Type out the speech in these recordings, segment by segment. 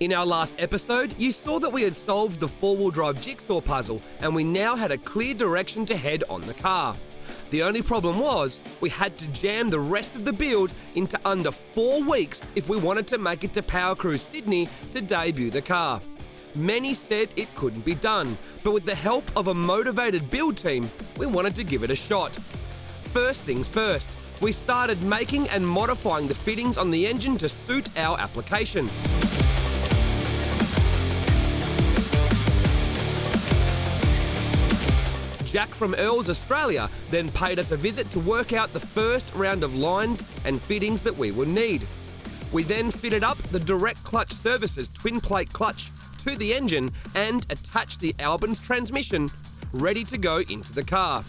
In our last episode, you saw that we had solved the four-wheel drive jigsaw puzzle and we now had a clear direction to head on the car. The only problem was, we had to jam the rest of the build into under 4 weeks if we wanted to make it to Powercruise Sydney to debut the car. Many said it couldn't be done, but with the help of a motivated build team, we wanted to give it a shot. First things first, we started making and modifying the fittings on the engine to suit our application. Jack from Earls, Australia, then paid us a visit to work out the first round of lines and fittings that we would need. We then fitted up the direct clutch services twin plate clutch to the engine and attached the Albin's transmission, ready to go into the car.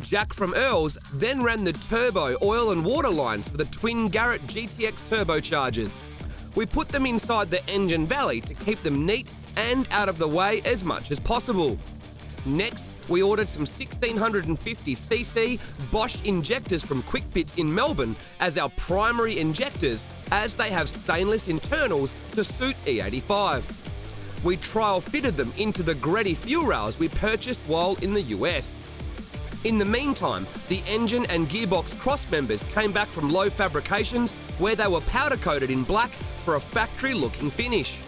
Jack from Earls then ran the turbo, oil and water lines for the twin Garrett GTX turbochargers. We put them inside the engine valley to keep them neat and out of the way as much as possible. Next, we ordered some 1650cc Bosch injectors from Quick Bits in Melbourne as our primary injectors, as they have stainless internals to suit E85. We trial fitted them into the Greddy fuel rails we purchased while in the US. In the meantime, the engine and gearbox cross members came back from Low Fabrications where they were powder coated in black for a factory looking finish.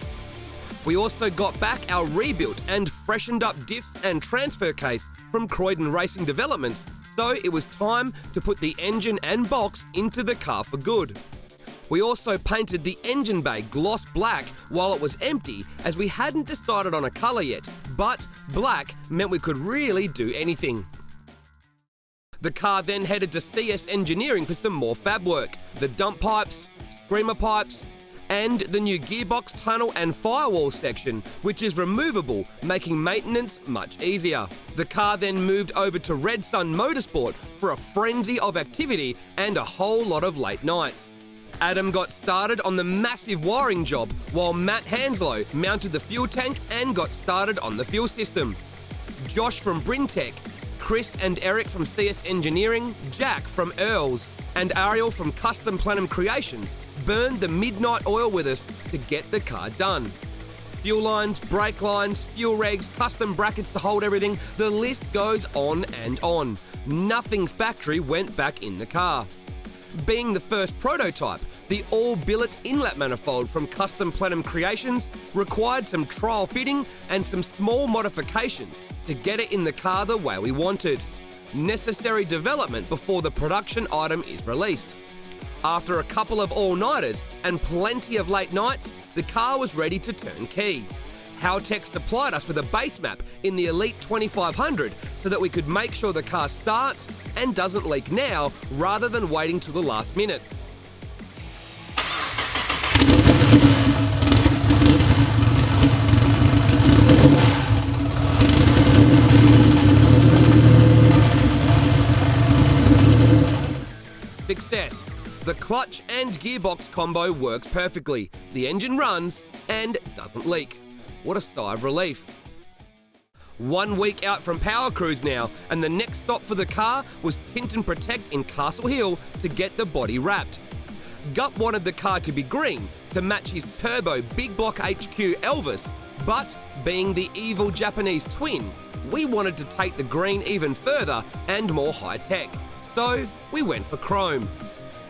We also got back our rebuilt and freshened up diffs and transfer case from CROYDON Racing Developments, so it was time to put the engine and box into the car for good. We also painted the engine bay gloss black while it was empty, as we hadn't decided on a colour yet, but black meant we could really do anything. The car then headed to CS Engineering for some more fab work, the dump pipes, screamer pipes, and the new gearbox tunnel and firewall section, which is removable, making maintenance much easier. The car then moved over to REDSUN Motorsport for a frenzy of activity and a whole lot of late nights. Adam got started on the massive wiring job, while Matt Hanslow mounted the fuel tank and got started on the fuel system. Josh from Brintech, Chris and Eric from CS Engineering, Jack from Earls, and Ariel from Custom PLENUM Creations burned the midnight oil with us to get the car done. Fuel lines, brake lines, fuel regs, custom brackets to hold everything, the list goes on and on. Nothing factory went back in the car. Being the first prototype, the all-billet inlet manifold from Custom PLENUM Creations required some trial fitting and some small modifications to get it in the car the way we wanted. Necessary development before the production item is released. After a couple of all-nighters and plenty of late nights, the car was ready to turn key. Howtech supplied us with a base map in the Elite 2500 so that we could make sure the car starts and doesn't leak now rather than waiting till the last minute. Success. The clutch and gearbox combo works perfectly. The engine runs and doesn't leak. What a sigh of relief. 1 week out from Powercruise now, and the next stop for the car was Tint and Protect in Castle Hill to get the body wrapped. Gup wanted the car to be green to match his turbo Big Block HQ Elvis, but being the evil Japanese twin, we wanted to take the green even further and more high-tech. So we went for chrome.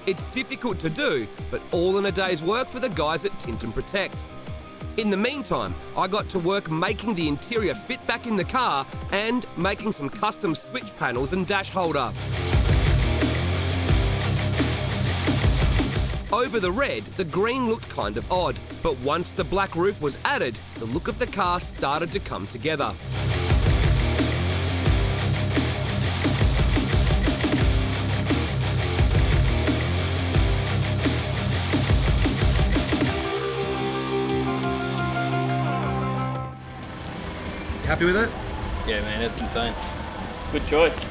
It's difficult to do, but all in a day's work for the guys at Tint and Protect. In the meantime, I got to work making the interior fit back in the car and making some custom switch panels and dash holder. Over the red, the green looked kind of odd, but once the black roof was added, the look of the car started to come together. Happy with it? Yeah, man, it's insane. Good choice.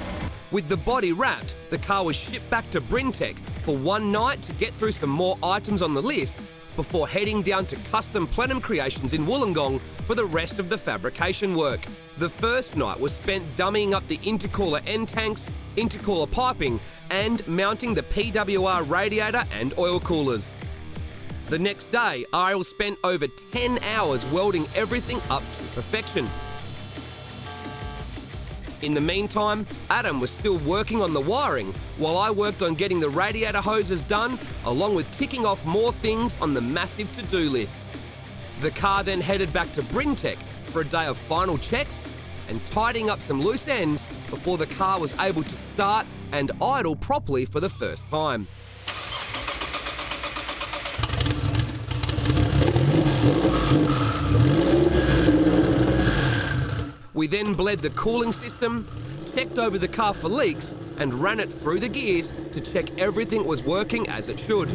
With the body wrapped, the car was shipped back to Brintech for one night to get through some more items on the list before heading down to Custom PLENUM Creations in Wollongong for the rest of the fabrication work. The first night was spent dummying up the intercooler end tanks, intercooler piping, and mounting the PWR radiator and oil coolers. The next day, Ariel spent over 10 hours welding everything up to perfection. In the meantime, Adam was still working on the wiring, while I worked on getting the radiator hoses done, along with ticking off more things on the massive to-do list. The car then headed back to Brintec for a day of final checks and tidying up some loose ends before the car was able to start and idle properly for the first time. We then bled the cooling system, checked over the car for leaks, and ran it through the gears to check everything was working as it should.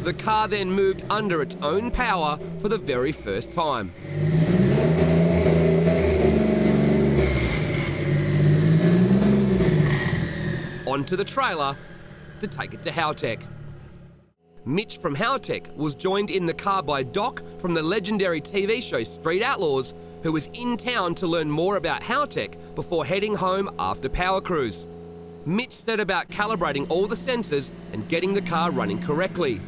The car then moved under its own power for the very first time. Onto the trailer to take it to Howtech. Mitch from Howtech was joined in the car by Doc from the legendary TV show Street Outlaws, who was in town to learn more about Howtech before heading home after Powercruise. Mitch set about calibrating all the sensors and getting the car running correctly.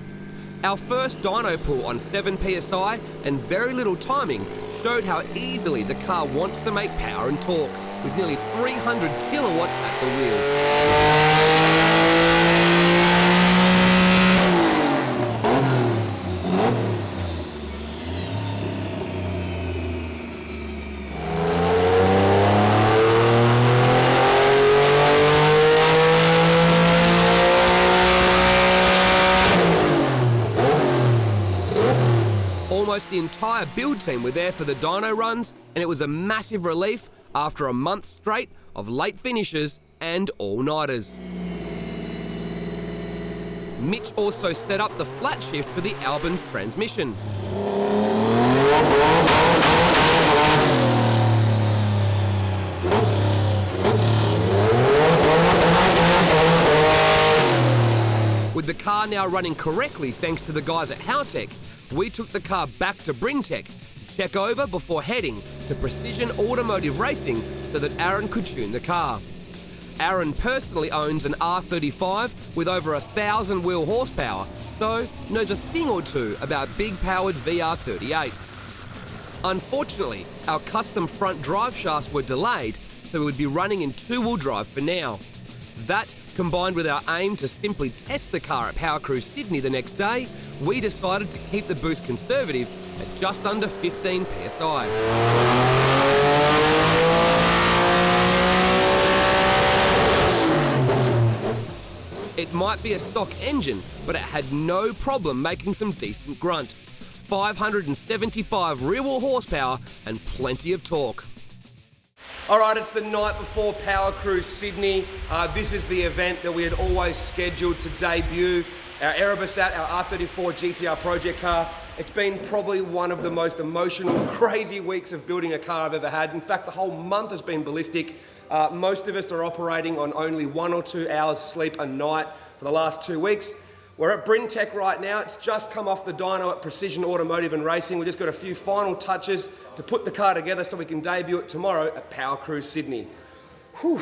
Our first dyno pull on 7 psi and very little timing showed how easily the car wants to make power and torque, with nearly 300 kilowatts at the wheel. Almost the entire build team were there for the dyno runs, and it was a massive relief after a month straight of late finishes and all-nighters. Mitch also set up the flat shift for the Albin's transmission. With the car now running correctly thanks to the guys at Howtech, we took the car back to Brintec to check over before heading to Precision Automotive Racing so that Aaron could tune the car. Aaron personally owns an R34 with over 1,000 wheel horsepower, so knows a thing or two about big-powered VR38s. Unfortunately, our custom front drive shafts were delayed, so we would be running in two-wheel drive for now. That, combined with our aim to simply test the car at Powercruise Sydney the next day, we decided to keep the boost conservative at just under 15 psi. It might be a stock engine, but it had no problem making some decent grunt. 575 rear-wheel horsepower and plenty of torque. All right, it's the night before Powercruise Sydney. This is the event that we had always scheduled to debut our Erubisu, our R34 GTR project car. It's been probably one of the most emotional, crazy weeks of building a car I've ever had. In fact, the whole month has been ballistic. Most of us are operating on only 1 or 2 hours sleep a night for the last 2 weeks. We're at Brintec right now. It's just come off the dyno at Precision Automotive and Racing. We've just got a few final touches to put the car together so we can debut it tomorrow at Powercruise Sydney. Whew.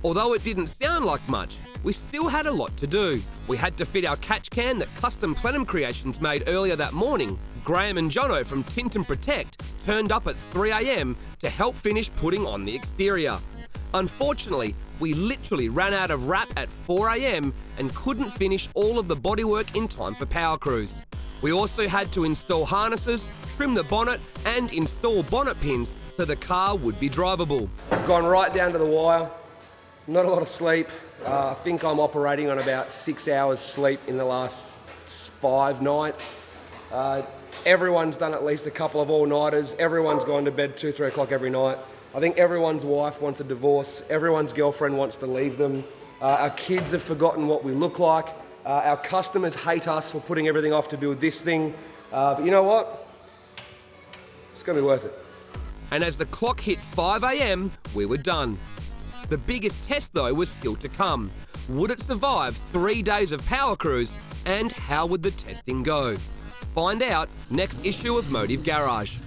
Although it didn't sound like much, we still had a lot to do. We had to fit our catch can that Custom PLENUM Creations made earlier that morning. Graham and Jono from TINT and Protect turned up at 3 AM to help finish putting on the exterior. Unfortunately, we literally ran out of wrap at 4 AM and couldn't finish all of the bodywork in time for Powercruise. We also had to install harnesses, trim the bonnet and install bonnet pins so the car would be drivable. I've gone right down to the wire, not a lot of sleep. I think I'm operating on about 6 hours sleep in the last 5 nights. Everyone's done at least a couple of all-nighters. Everyone's gone to bed 2, 3 o'clock every night. I think everyone's wife wants a divorce. Everyone's girlfriend wants to leave them. Our kids have forgotten what we look like. Our customers hate us for putting everything off to build this thing. But you know what? It's going to be worth it. And as the clock hit 5 AM, we were done. The biggest test, though, was still to come. Would it survive 3 days of Powercruise? And how would the testing go? Find out next issue of Motive Garage.